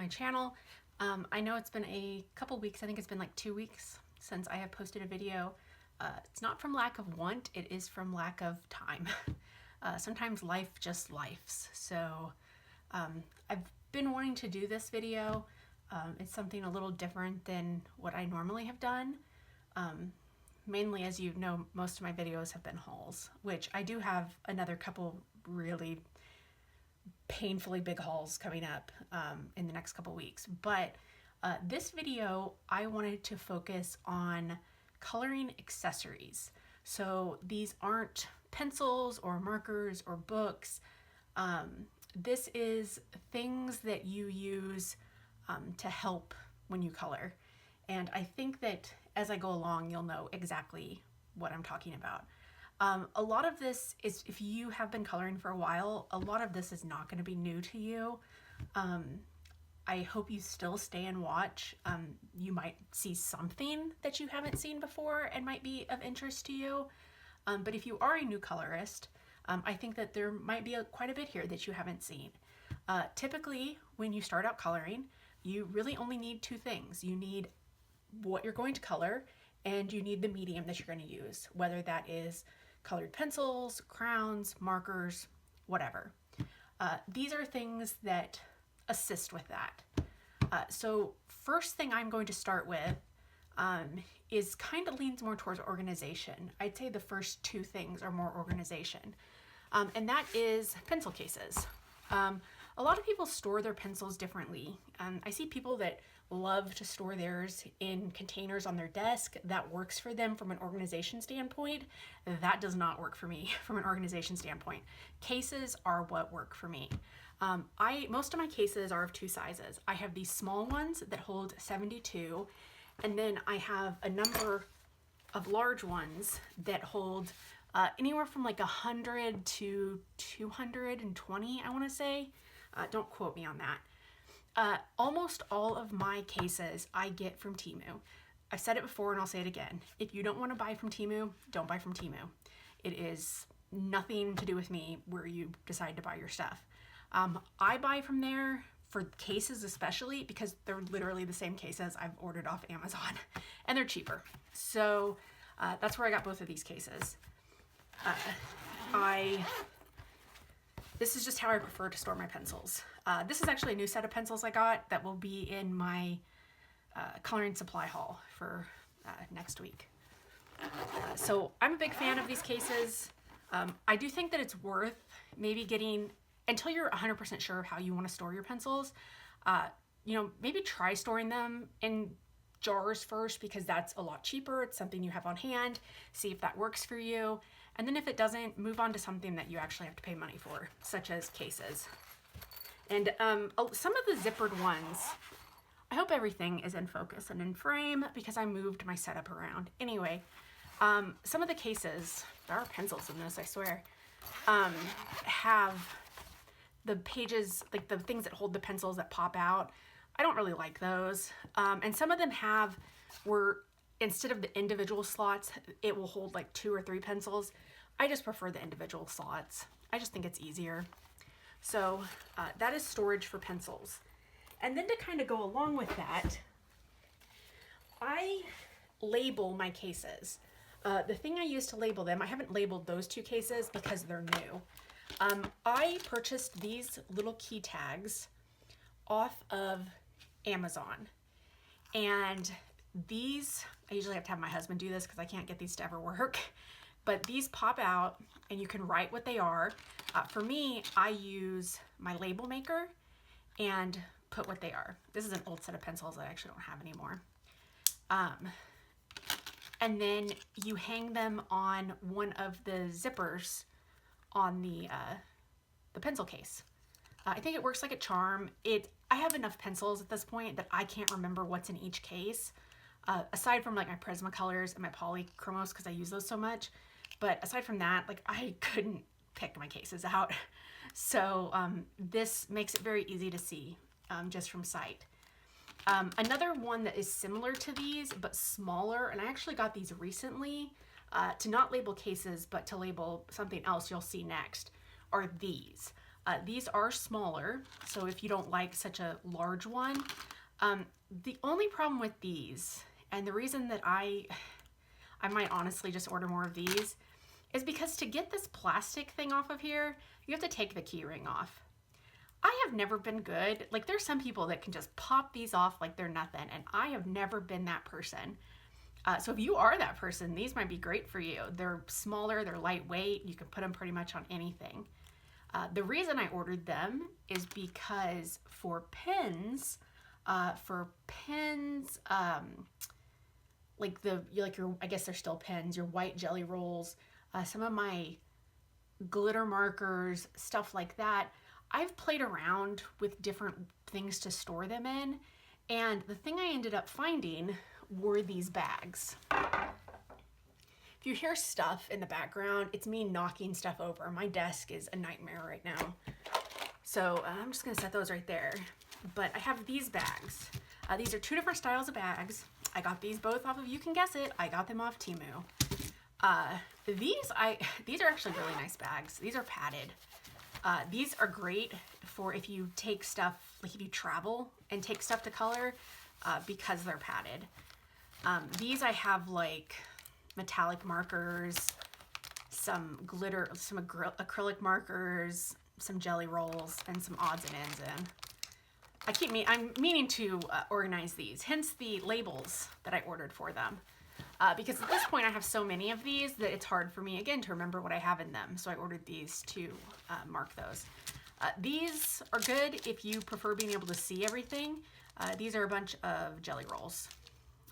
my channel. I know it's been a couple weeks, I think it's been like 2 weeks since I have posted a video. It's not from lack of want, it is from lack of time. Sometimes life just lifes. So I've been wanting to do this video. It's something a little different than what I normally have done. Mainly, as you know, most of my videos have been hauls, which I do have another couple really painfully big hauls coming up in the next couple weeks. But this video, I wanted to focus on coloring accessories. So these aren't pencils or markers or books. This is things that you use to help when you color. And I think that as I go along, you'll know exactly what I'm talking about. A lot of this is, if you have been coloring for a while, a lot of this is not going to be new to you. I hope you still stay and watch. You might see something that you haven't seen before and might be of interest to you. But if you are a new colorist, I think that there might be quite a bit here that you haven't seen. Typically, when you start out coloring, you really only need two things. You need what you're going to color, and you need the medium that you're going to use, whether that is colored pencils, crowns, markers, whatever. These are things that assist with that. So first thing I'm going to start with is kind of leans more towards organization. I'd say the first two things are more organization, and that is pencil cases. A lot of people store their pencils differently. I see people that love to store theirs in containers on their desk. That works for them from an organization standpoint. That does not work for me from an organization standpoint. Cases are what work for me. Most of my cases are of two sizes. I have these small ones that hold 72, and then I have a number of large ones that hold anywhere from like 100 to 220, I want to say. Don't quote me on that. Almost all of my cases I get from Temu. I've said it before and I'll say it again. If you don't want to buy from Temu, don't buy from Temu. It is nothing to do with me where you decide to buy your stuff. I buy from there for cases especially because they're literally the same cases I've ordered off Amazon and they're cheaper. So that's where I got both of these cases. This is just how I prefer to store my pencils. This is actually a new set of pencils I got that will be in my coloring supply haul for next week. So I'm a big fan of these cases. I do think that it's worth maybe getting, until you're 100% sure of how you want to store your pencils, maybe try storing them in jars first, because that's a lot cheaper. It's something you have on hand. See if that works for you. And then if it doesn't, move on to something that you actually have to pay money for, such as cases. And some of the zippered ones, I hope everything is in focus and in frame because I moved my setup around. Anyway, some of the cases, there are pencils in this, I swear, have the pages, like the things that hold the pencils that pop out. I don't really like those. And some of them have where instead of the individual slots, it will hold like 2 or 3 pencils. I just prefer the individual slots. I just think it's easier. So that is storage for pencils. And then to kind of go along with that, I label my cases. The thing I use to label them, I haven't labeled those two cases because they're new. I purchased these little key tags off of Amazon. And these, I usually have to have my husband do this because I can't get these to ever work. But these pop out and you can write what they are. For me, I use my label maker and put what they are. This is an old set of pencils that I actually don't have anymore. And then you hang them on one of the zippers on the pencil case. I think it works like a charm. I have enough pencils at this point that I can't remember what's in each case. Aside from like my Prismacolors and my Polychromos, because I use those so much. But aside from that, like I couldn't pick my cases out. So this makes it very easy to see just from sight. Another one that is similar to these but smaller, and I actually got these recently to not label cases but to label something else you'll see next, are these. These are smaller, so if you don't like such a large one, the only problem with these, and the reason that I might honestly just order more of these, is because to get this plastic thing off of here, you have to take the key ring off. I have never been good. Like, there's some people that can just pop these off like they're nothing, and I have never been that person. So if you are that person, these might be great for you. They're smaller, they're lightweight, you can put them pretty much on anything. The reason I ordered them is because for pins, like your, I guess they're still pens, your white jelly rolls, some of my glitter markers, stuff like that, I've played around with different things to store them in, and the thing I ended up finding were these bags. If you hear stuff in the background, it's me knocking stuff over. My desk is a nightmare right now. So I'm just gonna set those right there. But I have these bags. These are two different styles of bags. I got these both off of, you can guess it, I got them off Temu. These are actually really nice bags. These are padded. These are great for if you take stuff, like if you travel and take stuff to color, because they're padded. These I have like metallic markers, some glitter, some acrylic markers, some jelly rolls, and some odds and ends in. I'm meaning to organize these, hence the labels that I ordered for them. Because at this point I have so many of these that it's hard for me, again, to remember what I have in them. So I ordered these to mark those. These are good if you prefer being able to see everything. These are a bunch of jelly rolls.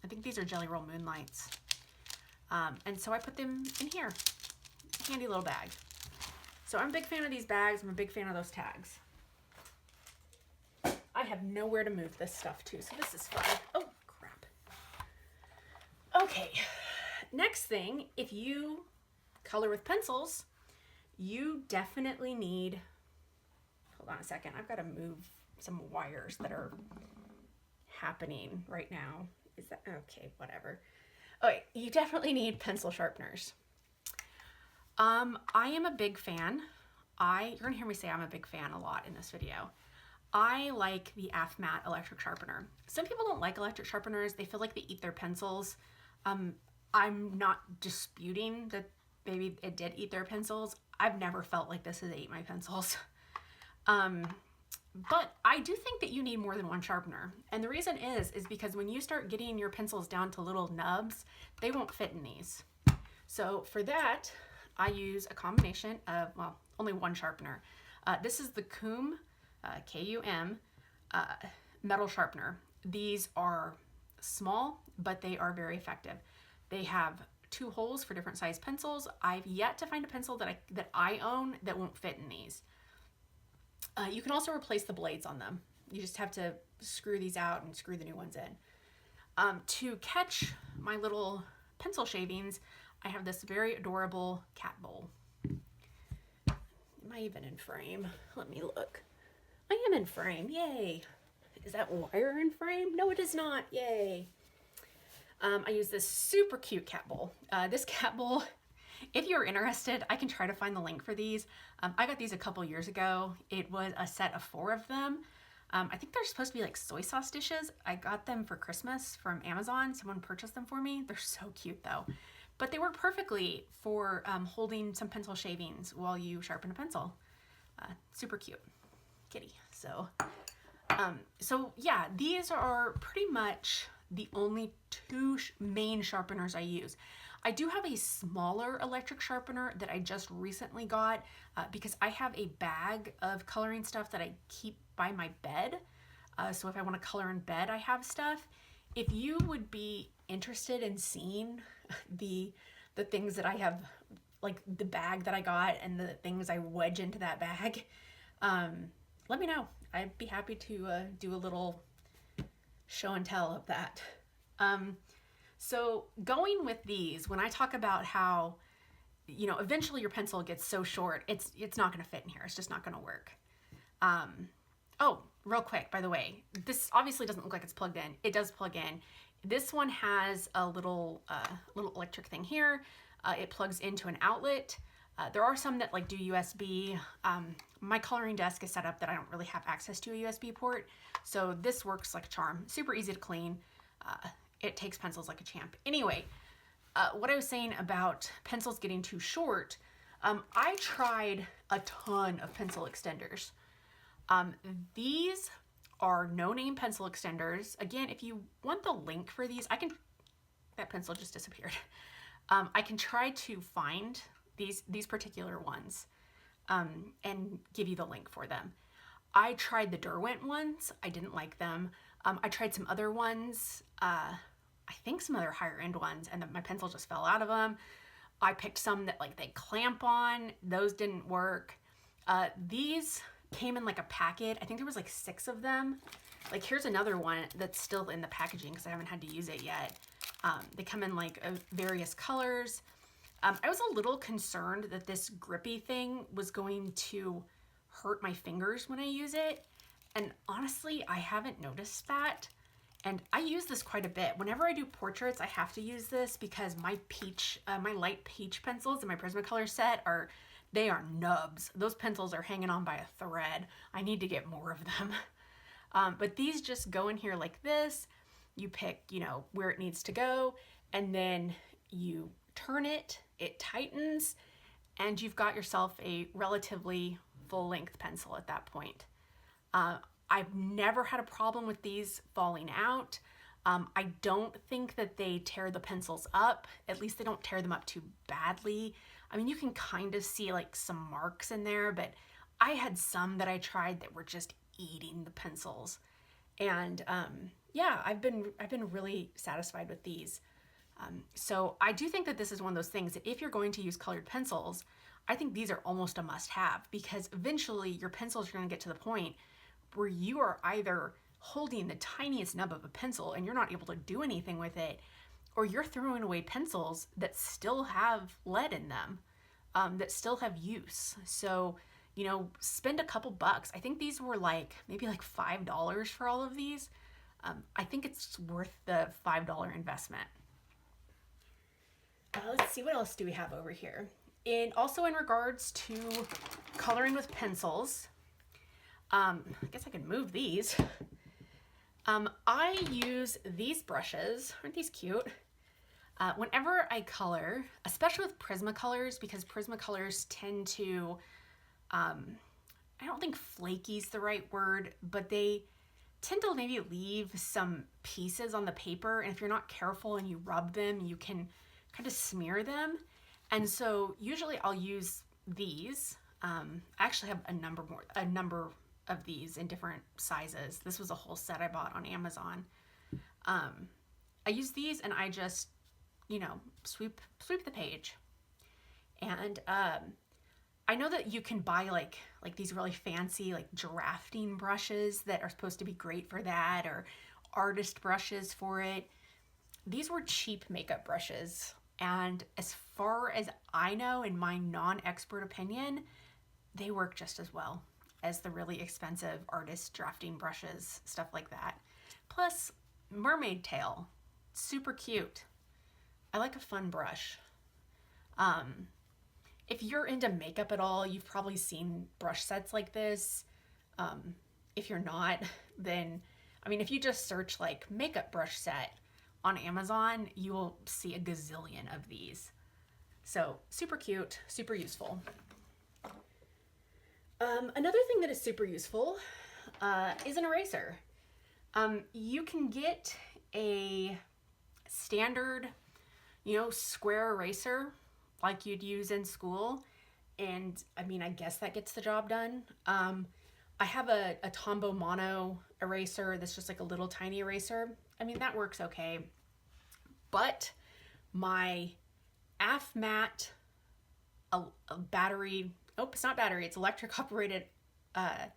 I think these are Jelly Roll Moonlights. And so I put them in here. Handy little bag. So I'm a big fan of these bags. I'm a big fan of those tags. I have nowhere to move this stuff to, so this is fun. Oh, crap. Okay, next thing, if you color with pencils, you definitely need, hold on a second, I've got to move some wires that are happening right now. Is that, okay, whatever. Okay, you definitely need pencil sharpeners. I am a big fan. You're gonna hear me say I'm a big fan a lot in this video. I like the AFMAT electric sharpener. Some people don't like electric sharpeners. They feel like they eat their pencils. I'm not disputing that maybe it did eat their pencils. I've never felt like this has ate my pencils. But I do think that you need more than one sharpener. And the reason is because when you start getting your pencils down to little nubs, they won't fit in these. So for that, I use a combination of, well, only one sharpener. This is the Kum, K-U-M, metal sharpener. These are small, but they are very effective. They have 2 holes for different size pencils. I've yet to find a pencil that I own that won't fit in these. You can also replace the blades on them. You just have to screw these out and screw the new ones in. To catch my little pencil shavings, I have this very adorable cat bowl. Am I even in frame? Let me look. I am in frame, yay. Is that wire in frame? No, it is not, yay. I use this super cute cat bowl. This cat bowl, if you're interested, I can try to find the link for these. I got these a couple years ago. It was a set of 4 of them. I think they're supposed to be like soy sauce dishes. I got them for Christmas from Amazon. Someone purchased them for me. They're so cute though. But they work perfectly for holding some pencil shavings while you sharpen a pencil. Super cute. Kitty. So yeah, these are pretty much the only 2 main sharpeners I use. I do have a smaller electric sharpener that I just recently got because I have a bag of coloring stuff that I keep by my bed. So if I want to color in bed, I have stuff. If you would be interested in seeing the things that I have, like the bag that I got and the things I wedge into that bag, let me know. I'd be happy to do a little show and tell of that. So going with these, when I talk about how, you know, eventually your pencil gets so short, it's not going to fit in here. It's just not going to work. Oh, real quick, by the way, this obviously doesn't look like it's plugged in. It does plug in. This one has a little electric thing here. It plugs into an outlet. There are some that like do USB. My coloring desk is set up that I don't really have access to a USB port, so this works like a charm. Super easy to clean. It takes pencils like a champ. Anyway, what I was saying about pencils getting too short, I tried a ton of pencil extenders. These are no-name pencil extenders. Again, if you want the link for these, that pencil just disappeared. I can try to find these particular ones and give you the link for them. I tried the Derwent ones. I didn't like them. I tried some other ones, I think some other higher end ones, and my pencil just fell out of them. I picked some that like they clamp on. Those didn't work. These came in like a packet. I think there was like 6 of them. Like here's another one that's still in the packaging because I haven't had to use it yet. They come in like various colors. I was a little concerned that this grippy thing was going to hurt my fingers when I use it. And honestly, I haven't noticed that. And I use this quite a bit. Whenever I do portraits, I have to use this because my light peach pencils in my Prismacolor set they are nubs. Those pencils are hanging on by a thread. I need to get more of them. But these just go in here like this. You pick, where it needs to go, and then you turn it, it tightens, and you've got yourself a relatively full-length pencil at that point. I've never had a problem with these falling out. I don't think that they tear the pencils up. At least they don't tear them up too badly. I mean, you can kind of see like some marks in there, but I had some that I tried that were just eating the pencils. And yeah, I've been really satisfied with these. So I do think that this is one of those things that if you're going to use colored pencils, I think these are almost a must-have, because eventually your pencils are going to get to the point where you are either holding the tiniest nub of a pencil and you're not able to do anything with it, or you're throwing away pencils that still have lead in them, that still have use. So, spend a couple bucks. I think these were maybe $5 for all of these. I think it's worth the $5 investment. Let's see, what else do we have over here? Also in regards to coloring with pencils, I guess I can move these. I use these brushes. Aren't these cute? Whenever I color, especially with Prismacolors, because Prismacolors tend to, I don't think flaky's the right word, but they tend to maybe leave some pieces on the paper, and if you're not careful and you rub them, you can kind of smear them. And so usually I'll use these. I actually have a number of these in different sizes. This was a whole set I bought on Amazon. I use these and I just, sweep the page. And I know that you can buy like these really fancy drafting brushes that are supposed to be great for that, or artist brushes for it. These were cheap makeup brushes, and as far as I know, in my non-expert opinion, they work just as well as the really expensive artist drafting brushes, stuff like that. Plus, mermaid tail, super cute. I like a fun brush. If you're into makeup at all, you've probably seen brush sets like this. If you're not, then, if you just search makeup brush set on Amazon, you will see a gazillion of these. So super cute, super useful. Another thing that is super useful is an eraser. You can get a standard, square eraser like you'd use in school. And I guess that gets the job done. I have a Tombo mono eraser that's just a little tiny eraser. That works okay. But my AFMAT a battery, it's not battery, it's electric operated, my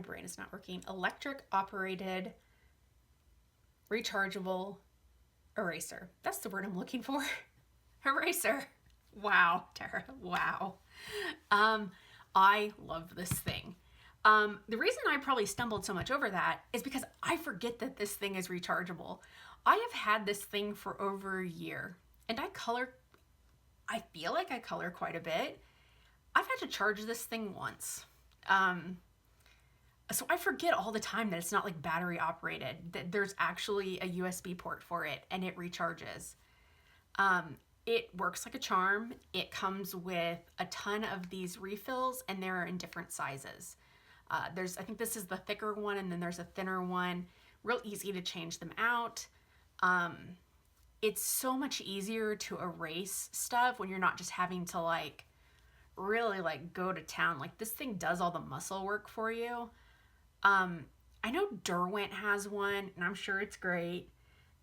brain is not working, electric operated rechargeable eraser. That's the word I'm looking for. Eraser. Wow, Tara, wow. I love this thing. The reason I probably stumbled so much over that is because I forget that this thing is rechargeable. I have had this thing for over a year, and I color I feel like I color quite a bit. I've had to charge this thing once. So I forget all the time that it's not like battery operated, that there's actually a USB port for it and it recharges. It works like a charm. It comes with a ton of these refills and they're in different sizes. I think this is the thicker one and then there's a thinner one. Real easy to change them out. It's so much easier to erase stuff when you're not just having to like really like go to town. Like this thing does all the muscle work for you. I know Derwent has one and I'm sure it's great.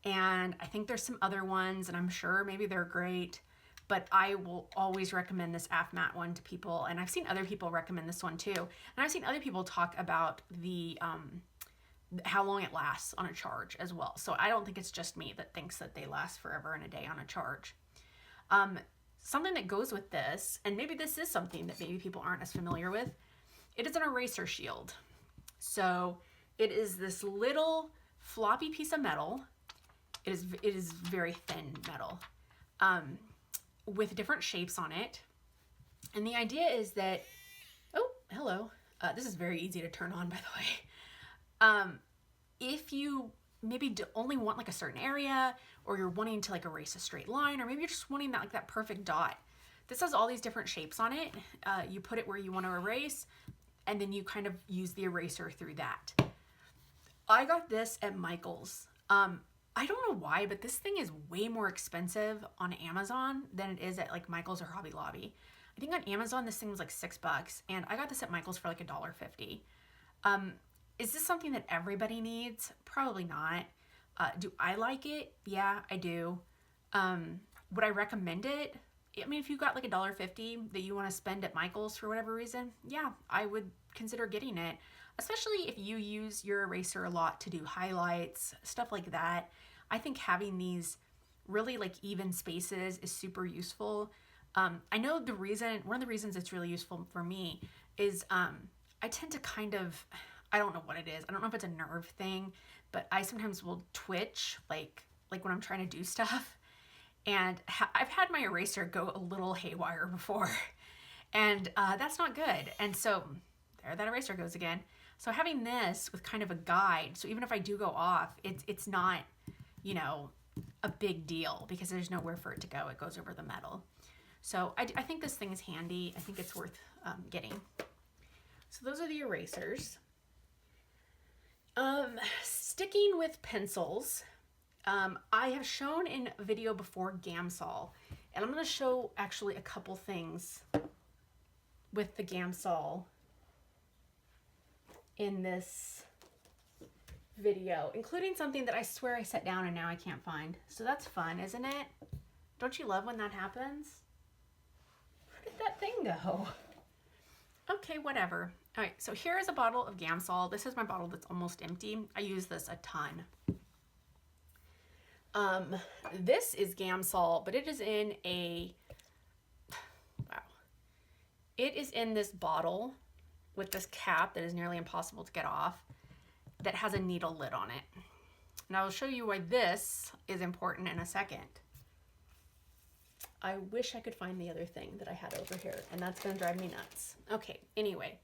And I think there's some other ones and I'm sure maybe they're great, but I will always recommend this AFMAT one to people. And I've seen other people recommend this one too. And I've seen other people talk about the, how long it lasts on a charge as well. So I don't think it's just me that thinks that they last forever and a day on a charge. Something that goes with this, and maybe this is something that maybe people aren't as familiar with, it is an eraser shield. So it is this little floppy piece of metal. It is very thin metal with different shapes on it. And the idea is that, oh, hello. This is very easy to turn on, by the way. If you maybe only want like a certain area, or you're wanting to like erase a straight line, or maybe you're just wanting that like that perfect dot. This has all these different shapes on it. You put it where you want to erase, and then you kind of use the eraser through that. I got this at Michael's. I don't know why, but this thing is way more expensive on Amazon than it is at like Michael's or Hobby Lobby. I think on Amazon this thing was like $6, and I got this at Michael's for like $1.50. Is this something that everybody needs? Probably not. Do I like it? Yeah, I do. Would I recommend it? I mean, if you got like $1.50 that you want to spend at Michael's for whatever reason, yeah, I would consider getting it. Especially if you use your eraser a lot to do highlights, stuff like that. I think having these really like even spaces is super useful. I know one of the reasons it's really useful for me is I tend to kind of, I don't know what it is. I don't know if it's a nerve thing, but I sometimes will twitch like when I'm trying to do stuff. And I've had my eraser go a little haywire before, and that's not good. And so there that eraser goes again. So having this with kind of a guide, so even if I do go off, it's not, you know, a big deal because there's nowhere for it to go. It goes over the metal. So I think this thing is handy. I think it's worth getting. So those are the erasers. Sticking with pencils, I have shown in a video before Gamsol, and I'm going to show actually a couple things with the Gamsol in this video, including something that I swear I set down and now I can't find. So that's fun, isn't it? Don't you love when that happens? Where did that thing go? Okay, whatever. All right, so here is a bottle of Gamsol. This is my bottle that's almost empty. I use this a ton. This is Gamsol, but it is in a, wow. It is in this bottle with this cap that is nearly impossible to get off that has a needle lid on it. And I will show you why this is important in a second. I wish I could find the other thing that I had over here, and that's gonna drive me nuts. Okay, anyway,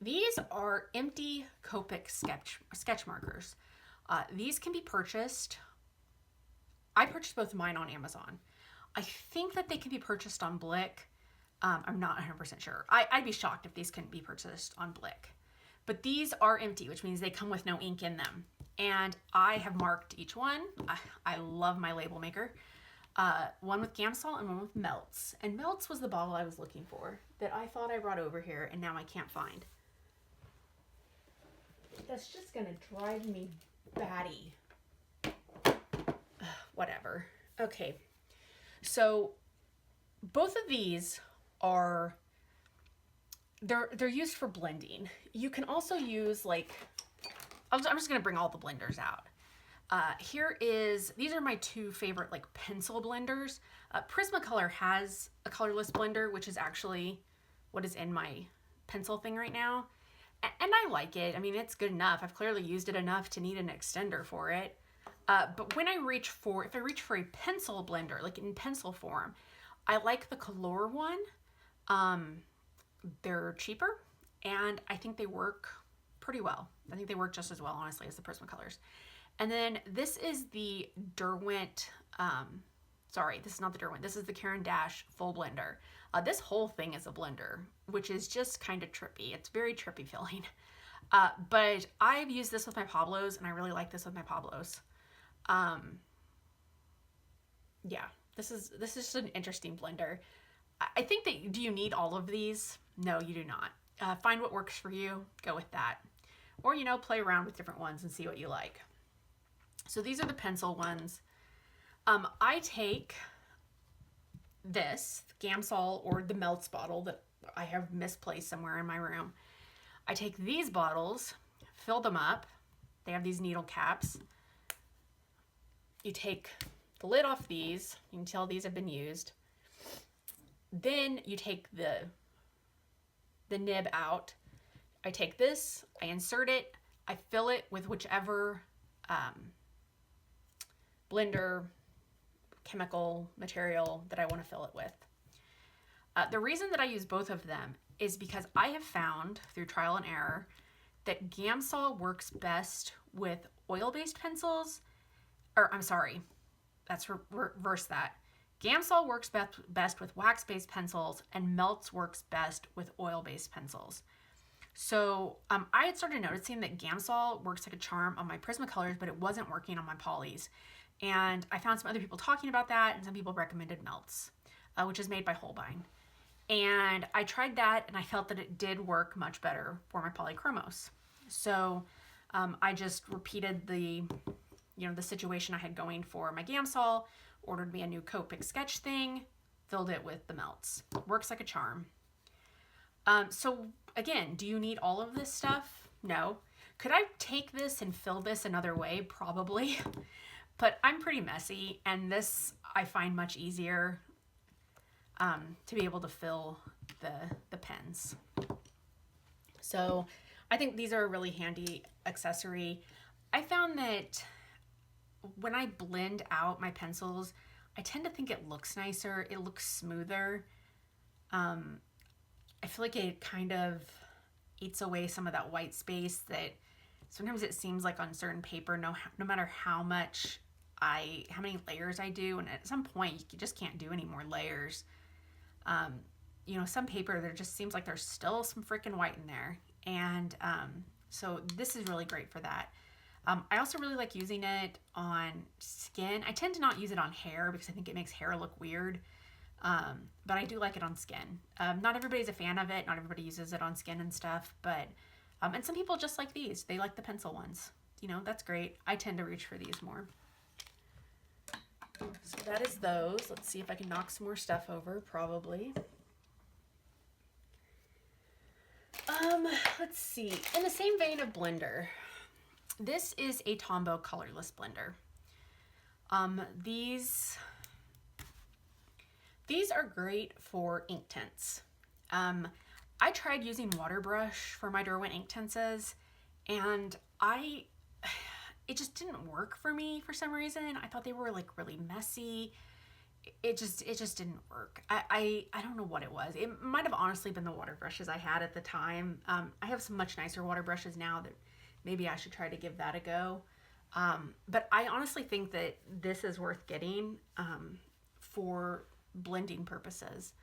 these are empty Copic sketch markers. These can be purchased. I purchased both of mine on Amazon. I think that they can be purchased on Blick. I'm not 100% sure. I'd be shocked if these couldn't be purchased on Blick. But these are empty, which means they come with no ink in them. And I have marked each one. I love my label maker. One with Gamsol and one with Melts. And Melts was the bottle I was looking for that I thought I brought over here and now I can't find. That's just gonna drive me batty. Whatever. Okay. So both of these are, they're used for blending. You can also use like, I'm just gonna bring all the blenders out. These are my two favorite like pencil blenders. Prismacolor has a colorless blender, which is actually what is in my pencil thing right now. And I like it. I mean, it's good enough. I've clearly used it enough to need an extender for it. But when if I reach for a pencil blender, like in pencil form, I like the Color one. They're cheaper, and I think they work pretty well. I think they work just as well, honestly, as the Prismacolors. And then this is the Derwent, sorry, this is not the Derwent, this is the Caran d'Ache Full Blender. This whole thing is a blender, which is just kind of trippy. It's very trippy feeling. But I've used this with my Pablos, and I really like this with my Pablos. Yeah, this is just an interesting blender. I think that, do you need all of these? No, you do not. Find what works for you, go with that. Or, you know, play around with different ones and see what you like. So these are the pencil ones. I take this Gamsol or the Melts bottle that I have misplaced somewhere in my room. I take these bottles, fill them up. They have these needle caps. You take the lid off these. You can tell these have been used. Then you take the nib out. I take this, I insert it, I fill it with whichever blender, chemical, material that I want to fill it with. The reason that I use both of them is because I have found through trial and error that Gamsol works best with oil-based pencils, or I'm sorry, that's reverse that. Gamsol works best with wax-based pencils, and Melts works best with oil-based pencils. So I had started noticing that Gamsol works like a charm on my Prismacolors, but it wasn't working on my polys. And I found some other people talking about that, and some people recommended Melts, which is made by Holbein. And I tried that, and I felt that it did work much better for my polychromos. So I just repeated the situation I had going for my Gamsol, ordered me a new Copic sketch thing, filled it with the Melts. Works like a charm. So again, do you need all of this stuff? No. Could I take this and fill this another way? Probably. But I'm pretty messy, and this I find much easier to be able to fill the pens. So I think these are a really handy accessory. I found that when I blend out my pencils, I tend to think it looks nicer. It looks smoother. I feel like it kind of eats away some of that white space that sometimes it seems like on certain paper, no matter how many layers I do, and at some point you just can't do any more layers. Some paper, there just seems like there's still some freaking white in there. And so this is really great for that. I also really like using it on skin. I tend to not use it on hair because I think it makes hair look weird. But I do like it on skin. Not everybody's a fan of it. Not everybody uses it on skin and stuff. But and some people just like these. They like the pencil ones. That's great. I tend to reach for these more. So that is those. Let's see if I can knock some more stuff over. Probably. Let's see. In the same vein of blender, this is a Tombo colorless blender. These are great for ink tints. I tried using water brush for my Derwent ink tints, and it just didn't work for me for some reason. I thought they were like really messy. It just didn't work. I don't know what it was. It might have honestly been the water brushes I had at the time. I have some much nicer water brushes now that maybe I should try to give that a go. But I honestly think that this is worth getting for blending purposes.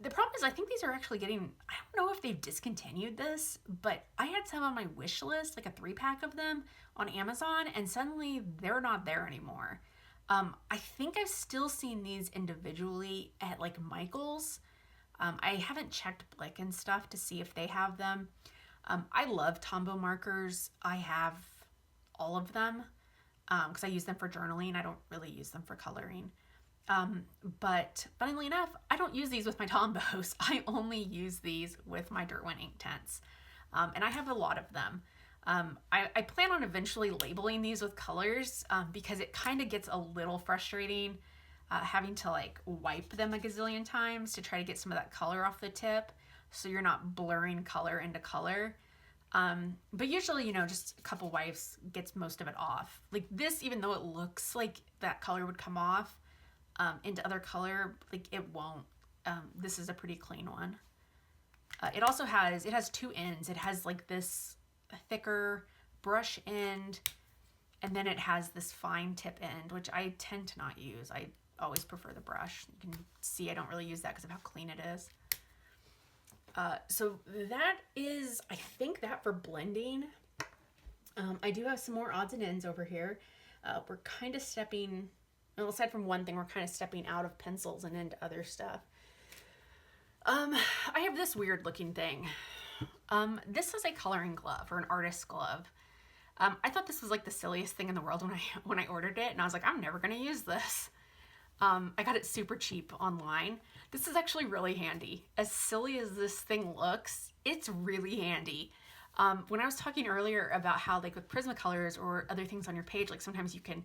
The problem is I think these are actually getting, I don't know if they've discontinued this, but I had some on my wish list, like a 3-pack of them on Amazon, and suddenly they're not there anymore. I think I've still seen these individually at like Michael's. I haven't checked Blick and stuff to see if they have them. I love Tombow markers. I have all of them because I use them for journaling. I don't really use them for coloring. But funnily enough, I don't use these with my Tombos. I only use these with my Derwent ink tints. And I have a lot of them. I plan on eventually labeling these with colors because it kind of gets a little frustrating having to like wipe them a gazillion times to try to get some of that color off the tip so you're not blurring color into color. But usually, just a couple wipes gets most of it off. Like this, even though it looks like that color would come off, into other color, like it won't. This is a pretty clean one. It also has, it has two ends. It has like this thicker brush end, and then it has this fine tip end, which I tend to not use. I always prefer the brush. You can see I don't really use that because of how clean it is. So that is, I think, that for blending. I do have some more odds and ends over here. We're kind of stepping, well, aside from one thing, we're kind of stepping out of pencils and into other stuff. I have this weird looking thing. This is a coloring glove, or an artist's glove. I thought this was like the silliest thing in the world when I ordered it, and I was like, I'm never gonna use this. I got it super cheap online. This is actually really handy. As silly as this thing looks, it's really handy. When I was talking earlier about how, like, with Prismacolors or other things on your page, like sometimes you can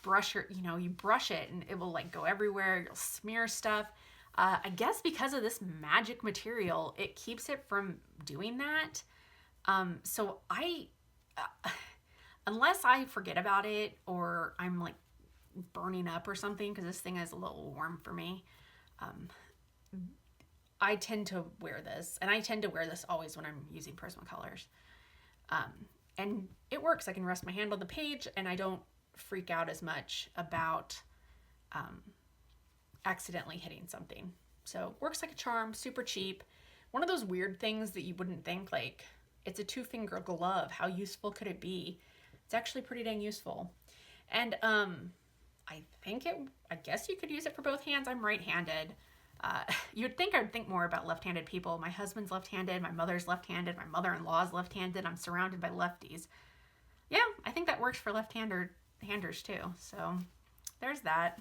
brush your, you brush it and it will like go everywhere. You'll smear stuff. I guess because of this magic material, it keeps it from doing that. So unless I forget about it or I'm like burning up or something, because this thing is a little warm for me, I tend to wear this, and I tend to wear this always when I'm using Prismacolors. And it works. I can rest my hand on the page and I don't freak out as much about accidentally hitting something. So works like a charm, super cheap. One of those weird things that you wouldn't think, like, it's a 2-finger glove. How useful could it be? It's actually pretty dang useful. And I guess you could use it for both hands. I'm right-handed. You'd think I'd think more about left-handed people. My husband's left-handed, my mother's left-handed, my mother-in-law's left-handed. I'm surrounded by lefties. Yeah, I think that works for left-handers too. So there's that.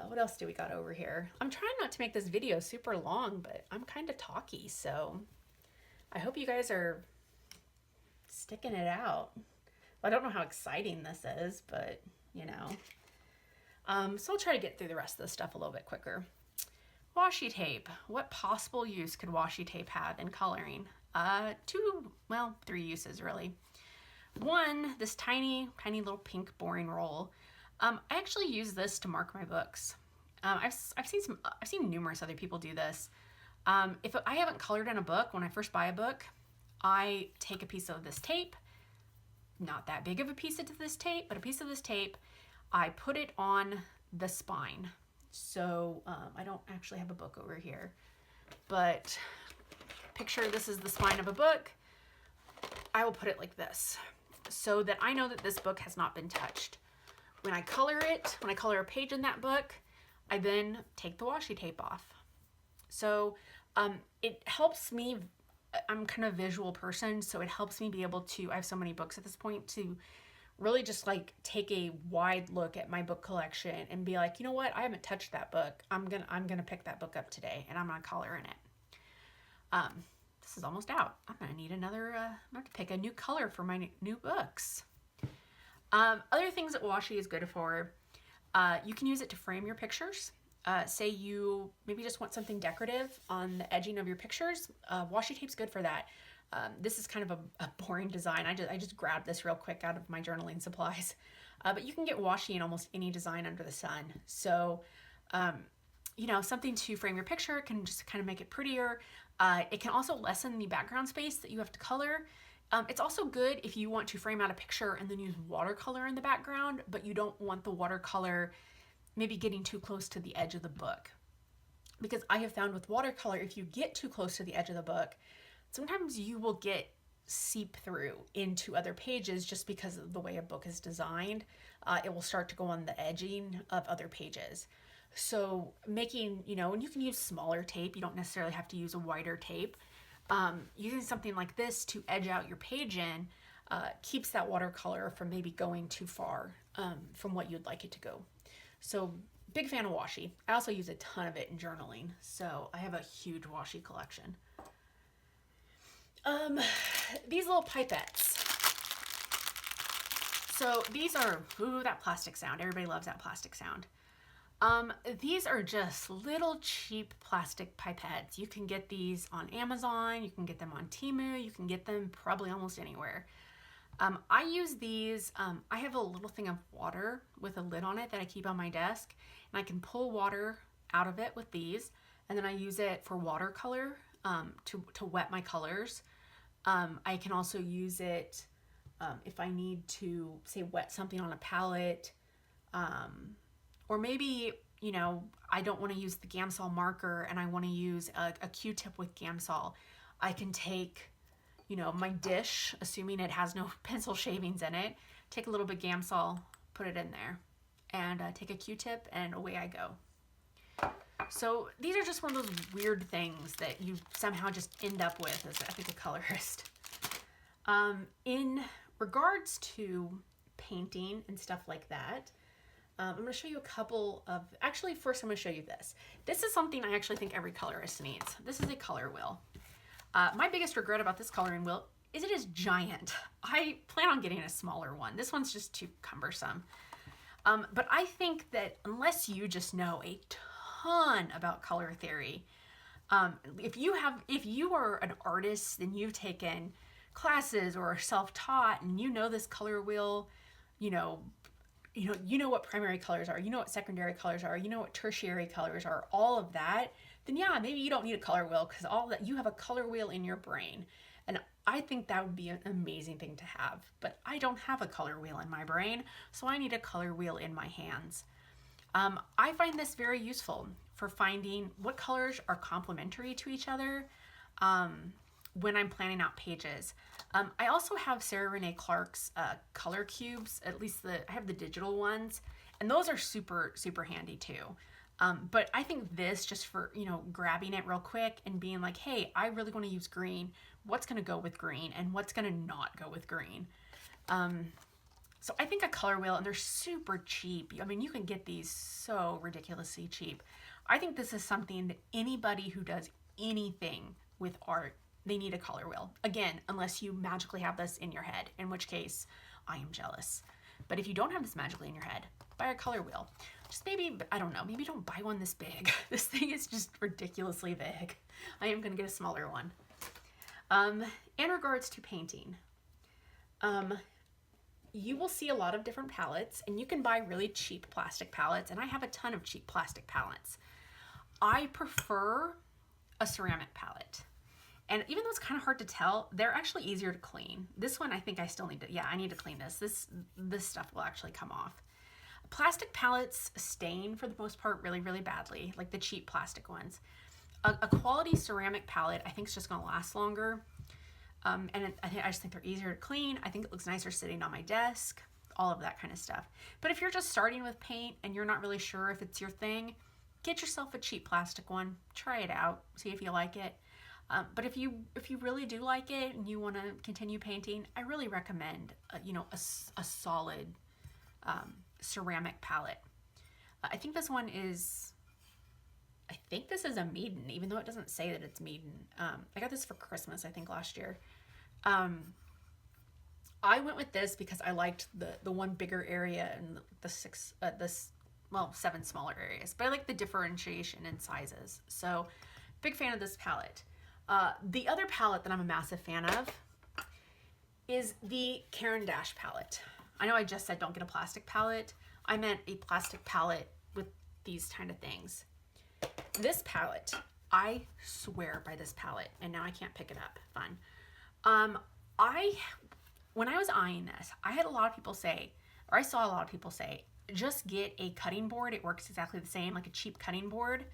What else do we got over here? I'm trying not to make this video super long, but I'm kind of talky, so I hope you guys are sticking it out. Well, I don't know how exciting this is, but so I'll try to get through the rest of the stuff a little bit quicker. Washi tape. What possible use could washi tape have in coloring? 3 uses really. One, this tiny little pink boring roll. I actually use this to mark my books. I've seen numerous other people do this. If I haven't colored in a book, when I first buy a book, I take a piece of this tape, not that big of a piece of this tape, but a piece of this tape, I put it on the spine. So I don't actually have a book over here, but picture this is the spine of a book. I will put it like this so that I know that this book has not been touched. When I color a page in that book, I then take the washi tape off. So it helps me, I'm kind of a visual person, so it helps me be able to, I have so many books at this point, to really just like take a wide look at my book collection and be like, you know what, I haven't touched that book. I'm gonna pick that book up today and I'm gonna color in it. This is almost out. I'm gonna need another, I'm gonna have to pick a new color for my new books. Other things that washi is good for, you can use it to frame your pictures. Say you maybe just want something decorative on the edging of your pictures. Washi tape's good for that. This is kind of a boring design. I just grabbed this real quick out of my journaling supplies. But you can get washi in almost any design under the sun. So, something to frame your picture can just kind of make it prettier. It can also lessen the background space that you have to color. It's also good if you want to frame out a picture and then use watercolor in the background, but you don't want the watercolor maybe getting too close to the edge of the book. Because I have found with watercolor, if you get too close to the edge of the book, sometimes you will get seep through into other pages just because of the way a book is designed. It will start to go on the edging of other pages. So making, and you can use smaller tape. You don't necessarily have to use a wider tape. Using something like this to edge out your page in keeps that watercolor from maybe going too far from what you'd like it to go. So big fan of washi. I also use a ton of it in journaling, so I have a huge washi collection. These little pipettes. So these are, ooh, that plastic sound. Everybody loves that plastic sound. These are just little cheap plastic pipettes. You can get these on Amazon, you can get them on Temu, you can get them probably almost anywhere. I use these, I have a little thing of water with a lid on it that I keep on my desk, and I can pull water out of it with these, and then I use it for watercolor to wet my colors. I can also use it if I need to, say, wet something on a palette, or maybe, you know, I don't want to use the Gamsol marker and I want to use a Q-tip with Gamsol. I can take, you know, my dish, assuming it has no pencil shavings in it, take a little bit Gamsol, put it in there, and take a Q-tip, and away I go. So these are just one of those weird things that you somehow just end up with as, I think, a colorist. In regards to painting and stuff like that, I'm going to show you a couple of, actually first I'm going to show you this. This is something I actually think every colorist needs. This is a color wheel. My biggest regret about this coloring wheel is it is giant. I plan on getting a smaller one. This one's just too cumbersome. But I think that unless you just know a ton about color theory, if you are an artist and you've taken classes or are self-taught and you know this color wheel, you know what primary colors are, you know what secondary colors are, you know what tertiary colors are, all of that, then yeah, maybe you don't need a color wheel, because all that, you have a color wheel in your brain. And I think that would be an amazing thing to have, but I don't have a color wheel in my brain, so I need a color wheel in my hands. I find this very useful for finding what colors are complementary to each other when I'm planning out pages. I also have Sarah Renee Clark's color cubes, at least I have the digital ones, and those are super, super handy too. But I think this, just for, you know, grabbing it real quick and being like, hey, I really want to use green. What's going to go with green and what's going to not go with green? So I think a color wheel, and they're super cheap. I mean, you can get these so ridiculously cheap. I think this is something that anybody who does anything with art, they need a color wheel. Again, unless you magically have this in your head, in which case I am jealous. But if you don't have this magically in your head, buy a color wheel. Just maybe, I don't know, maybe don't buy one this big. This thing is just ridiculously big. I am gonna get a smaller one. In regards to painting, you will see a lot of different palettes, and you can buy really cheap plastic palettes, and I have a ton of cheap plastic palettes. I prefer a ceramic palette. And even though it's kind of hard to tell, they're actually easier to clean. This one, I think I still need to, I need to clean this. This stuff will actually come off. Plastic palettes stain for the most part really, really badly, like the cheap plastic ones. A quality ceramic palette, I think, is just going to last longer. And I just think they're easier to clean. I think it looks nicer sitting on my desk, all of that kind of stuff. But if you're just starting with paint and you're not really sure if it's your thing, get yourself a cheap plastic one. Try it out. See if you like it. But if you really do like it and you want to continue painting, I really recommend a solid ceramic palette. I think this one is, I think this is a Meeden, even though it doesn't say that it's Meeden. I got this for Christmas, I think, last year. I went with this because I liked the one bigger area and the seven smaller areas, but I like the differentiation in sizes. So big fan of this palette. The other palette that I'm a massive fan of is the Caran d'Ache palette. I know I just said don't get a plastic palette. I meant a plastic palette with these kind of things. This palette, I swear by this palette, and now I can't pick it up. Fun. When I was eyeing this, I had a lot of people say, or I saw a lot of people say, just get a cutting board. It works exactly the same, like a cheap cutting board.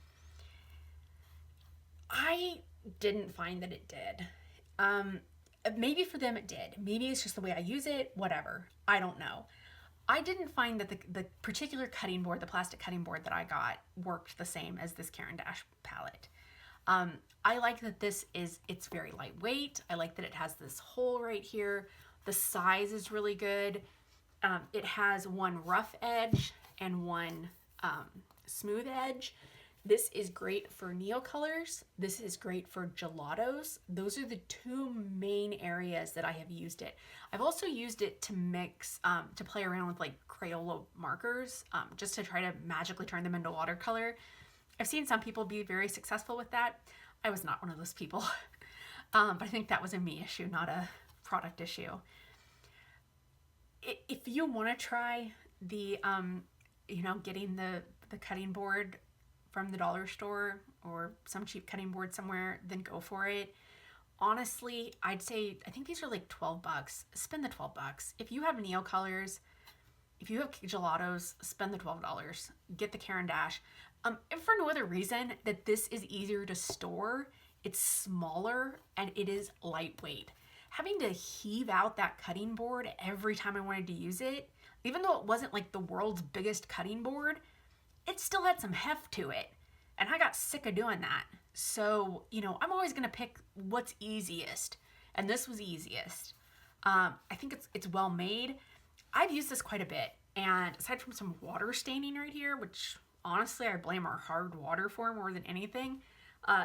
I didn't find that it did. Maybe for them it did. Maybe it's just the way I use it, whatever. I don't know. I didn't find that the particular cutting board, the plastic cutting board that I got, worked the same as this Caran d'Ache palette. I like that it's very lightweight. I like that it has this hole right here. The size is really good. It has one rough edge and one smooth edge. This is great for neocolors. This is great for gelatos. Those are the two main areas that I have used it. I've also used it to mix, to play around with like Crayola markers, just to try to magically turn them into watercolor. I've seen some people be very successful with that. I was not one of those people, but I think that was a me issue, not a product issue. if you want to try the, you know, getting the cutting board from the dollar store or some cheap cutting board somewhere, then go for it. Honestly, I'd say, I think these are like 12 bucks. Spend the 12 bucks. If you have Neocolors, if you have gelatos, spend the $12. Get the Caran d'Ache. If for no other reason that this is easier to store, it's smaller, and it is lightweight. Having to heave out that cutting board every time I wanted to use it, even though it wasn't like the world's biggest cutting board, it still had some heft to it. And I got sick of doing that. So, you know, I'm always going to pick what's easiest. And this was easiest. I think it's well made. I've used this quite a bit. And aside from some water staining right here, which honestly I blame our hard water for more than anything,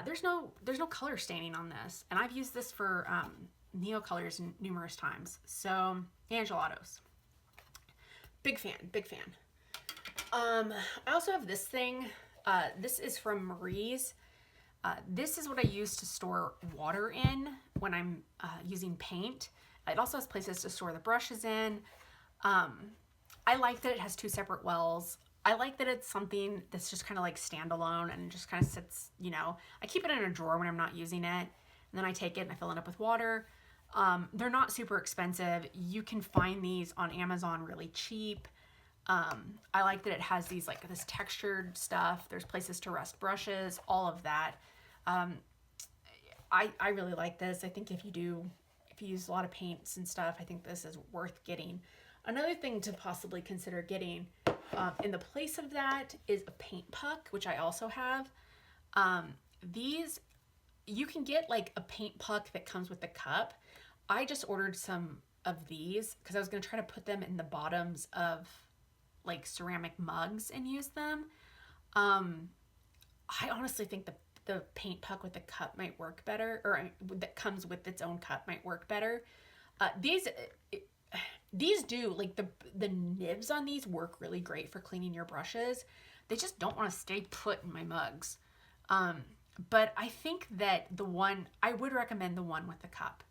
there's no color staining on this. And I've used this for Neocolors numerous times. So, and gelatos. Big fan, big fan. I also have this thing. This is from Marie's. This is what I use to store water in when I'm using paint. It also has places to store the brushes in. I like that it has two separate wells. I like that it's something that's just kind of like standalone and just kind of sits, you know, I keep it in a drawer when I'm not using it, and then I take it and I fill it up with water. They're not super expensive. You can find these on Amazon really cheap. I like that it has these, like, this textured stuff. There's places to rest brushes, all of that. I really like this. I think if you use a lot of paints and stuff, I think this is worth getting. Another thing to possibly consider getting in the place of that is a paint puck, which I also have. These, you can get like a paint puck that comes with the cup. I just ordered some of these because I was going to try to put them in the bottoms of like ceramic mugs and use them. I honestly think the paint puck with the cup might work better, or that comes with its own cup might work better. These do, like, the nibs on these work really great for cleaning your brushes. They just don't want to stay put in my mugs. But I think that I would recommend the one with the cup,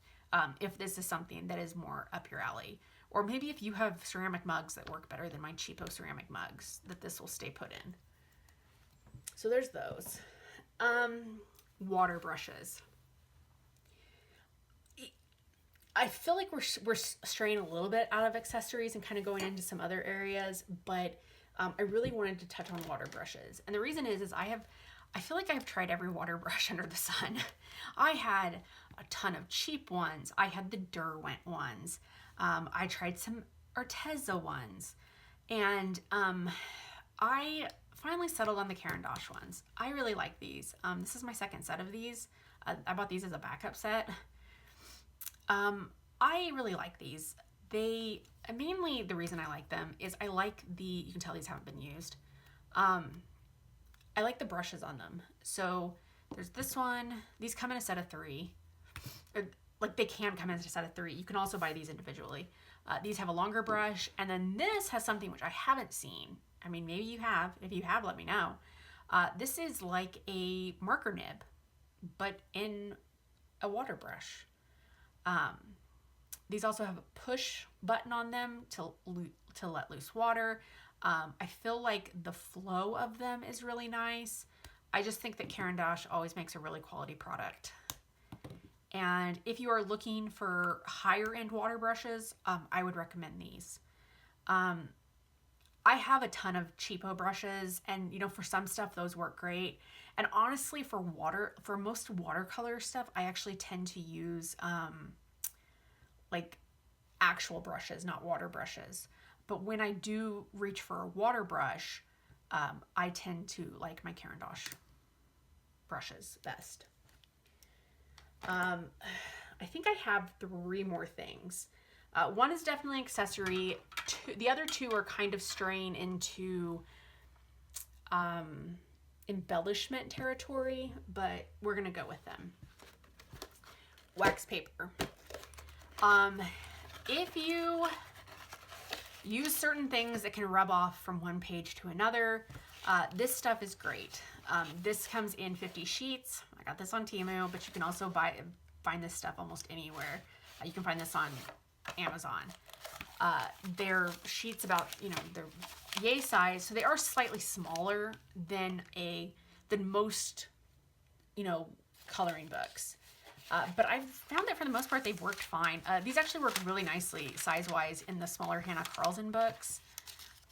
if this is something that is more up your alley. Or maybe if you have ceramic mugs that work better than my cheapo ceramic mugs, that this will stay put in. So there's those. Water brushes. I feel like we're straying a little bit out of accessories and kind of going into some other areas, but I really wanted to touch on water brushes. And the reason is I feel like I've tried every water brush under the sun. I had a ton of cheap ones. I had the Derwent ones. I tried some Arteza ones. And I finally settled on the Caran d'Ache ones. I really like these. This is my second set of these. I bought these as a backup set. I really like these. Mainly the reason I like them is I like you can tell these haven't been used. I like the brushes on them. So there's this one. These come in a set of 3. Like, they can come in a set of 3. You can also buy these individually. These have a longer brush, and then this has something which I haven't seen. I mean, maybe you have. If you have, let me know. This is like a marker nib, but in a water brush. These also have a push button on them to let loose water. I feel like the flow of them is really nice. I just think that Caran d'Ache always makes a really quality product. And if you are looking for higher end water brushes, I would recommend these. I have a ton of cheapo brushes, and you know, for some stuff those work great. And honestly, for most watercolor stuff, I actually tend to use like actual brushes, not water brushes. But when I do reach for a water brush, I tend to like my Caran d'Ache brushes best. I think I have 3 more things. One is definitely accessory. The other 2 are kind of straying into embellishment territory, but we're gonna go with them. Wax paper. If you use certain things that can rub off from one page to another, this stuff is great. This comes in 50 sheets. I got this on Temu, but you can also find this stuff almost anywhere. You can find this on Amazon. They're sheets about, you know, they're yay size, so they are slightly smaller than most, you know, coloring books. But I've found that for the most part they've worked fine. These actually work really nicely size-wise in the smaller Hannah Carlson books,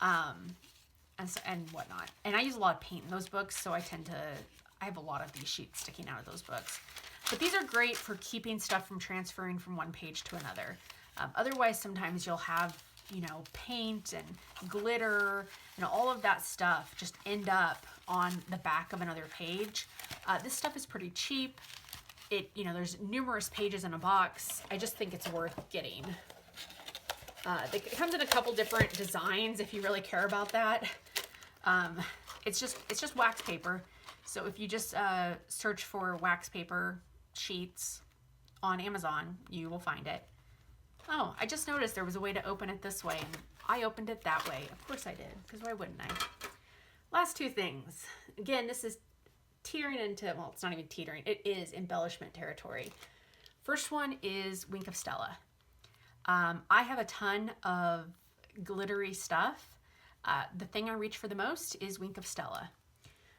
and whatnot. And I use a lot of paint in those books, so I have a lot of these sheets sticking out of those books. But these are great for keeping stuff from transferring from one page to another. Otherwise, sometimes you'll have, you know, paint and glitter and all of that stuff just end up on the back of another page. This stuff is pretty cheap. You know, there's numerous pages in a box. I just think it's worth getting. It comes in a couple different designs if you really care about that. It's just wax paper. So if you just search for wax paper sheets on Amazon, you will find it. Oh, I just noticed there was a way to open it this way, and I opened it that way. Of course I did, because why wouldn't I? Last two things. Again, this is teetering into, well, it's not even teetering, it is embellishment territory. First one is Wink of Stella. I have a ton of glittery stuff. The thing I reach for the most is Wink of Stella.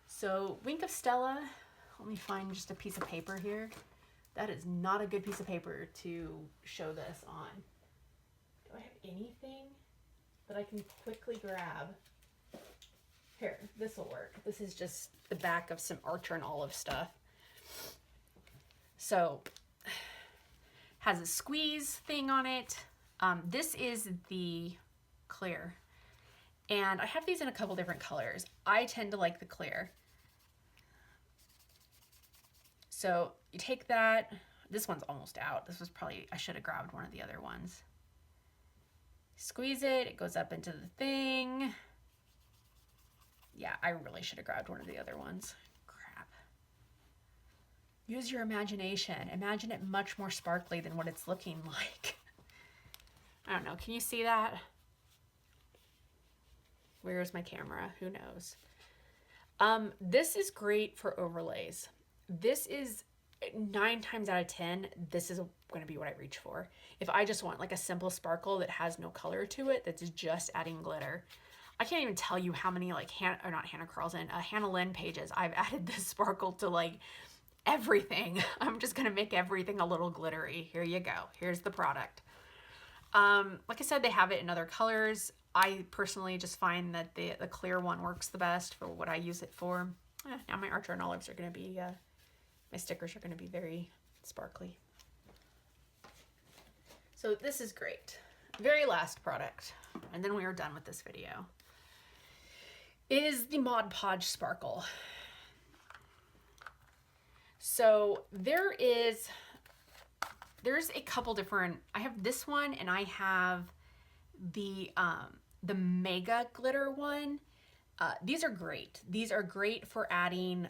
So Wink of Stella, let me find just a piece of paper here. That is not a good piece of paper to show this on. Do I have anything that I can quickly grab? Here, this will work. This is just the back of some Archer and Olive stuff. So, has a squeeze thing on it. This is the clear. And I have these in a couple different colors. I tend to like the clear. So you take that, this one's almost out. This was probably, I should have grabbed one of the other ones. Squeeze it, it goes up into the thing. Yeah, I really should have grabbed one of the other ones. Crap. Use your imagination. Imagine it much more sparkly than what it's looking like. I don't know, can you see that? Where's my camera? Who knows? This is great for overlays. This is 9 times out of 10, this is going to be what I reach for. If I just want like a simple sparkle that has no color to it, that's just adding glitter. I can't even tell you how many like Hannah Lynn pages I've added this sparkle to like everything. I'm just going to make everything a little glittery. Here you go. Here's the product. Like I said, they have it in other colors. I personally just find that the clear one works the best for what I use it for. Now my Archer and Olives are going to be, my stickers are going to be very sparkly. So this is great. Very last product, and then we are done with this video, is the Mod Podge Sparkle. So there's a couple different, I have this one and I have the Mega Glitter one. These are great. These are great for adding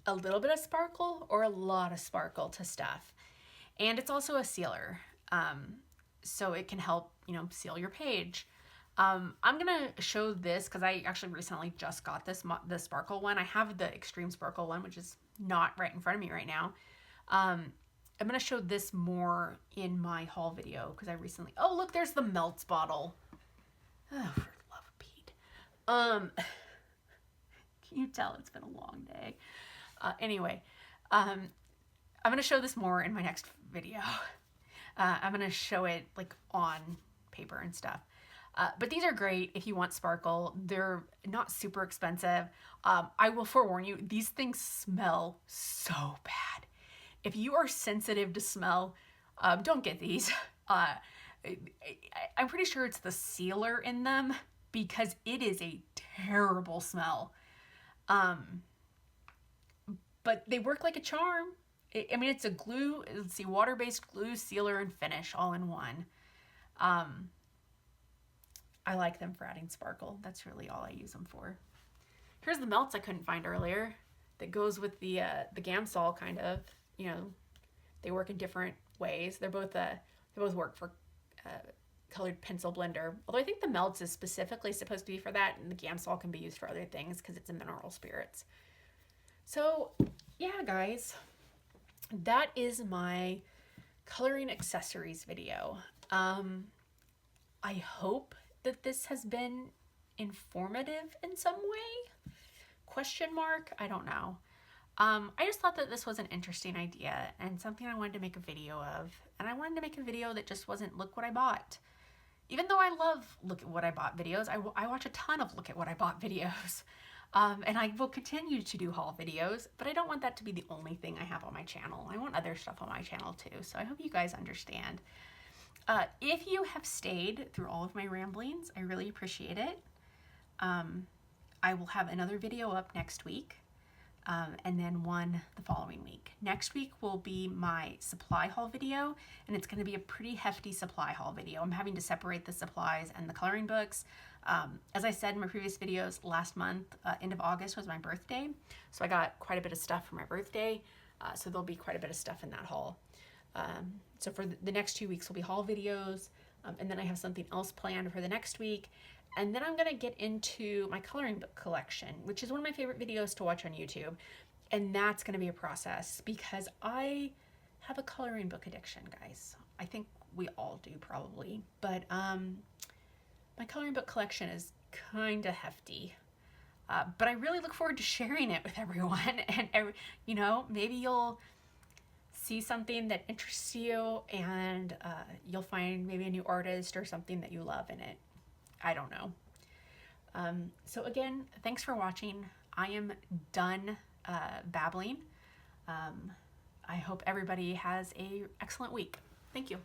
a little bit of sparkle or a lot of sparkle to stuff. And it's also a sealer. So it can help, you know, seal your page. I'm gonna show this because I actually recently just got the sparkle one. I have the extreme sparkle one, which is not right in front of me right now. I'm gonna show this more in my haul video because I recently, oh look, there's the Melts bottle. Oh, for the love of Pete. Can you tell it's been a long day? Anyway, I'm gonna show this more in my next video. I'm gonna show it like on paper and stuff. But these are great if you want sparkle. They're not super expensive. I will forewarn you, these things smell so bad. If you are sensitive to smell, don't get these. I'm pretty sure it's the sealer in them because it is a terrible smell. But they work like a charm. I mean, it's a glue, let's see, water-based glue, sealer, and finish all in one. I like them for adding sparkle. That's really all I use them for. Here's the melts I couldn't find earlier that goes with the Gamsol kind of, you know, they work in different ways. They both work for colored pencil blender. Although I think the melts is specifically supposed to be for that, and the Gamsol can be used for other things because it's a mineral spirits. So yeah, guys, that is my coloring accessories video. I hope that this has been informative in some way. Question mark? I don't know. I just thought that this was an interesting idea and something I wanted to make a video of. And I wanted to make a video that just wasn't look what I bought. Even though I love look at what I bought videos, I watch a ton of look at what I bought videos. And I will continue to do haul videos, but I don't want that to be the only thing I have on my channel. I want other stuff on my channel too, so I hope you guys understand. If you have stayed through all of my ramblings, I really appreciate it. I will have another video up next week, and then one the following week. Next week will be my supply haul video, and it's going to be a pretty hefty supply haul video. I'm having to separate the supplies and the coloring books. As I said in my previous videos, last month, end of August was my birthday, so I got quite a bit of stuff for my birthday, so there'll be quite a bit of stuff in that haul. So for the next 2 weeks will be haul videos, and then I have something else planned for the next week. And then I'm going to get into my coloring book collection, which is one of my favorite videos to watch on YouTube. And that's going to be a process because I have a coloring book addiction, guys. I think we all do probably. But my coloring book collection is kind of hefty. But I really look forward to sharing it with everyone. And, you know, maybe you'll see something that interests you and you'll find maybe a new artist or something that you love in it. I don't know. So again, thanks for watching. I am done babbling. I hope everybody has an excellent week. Thank you.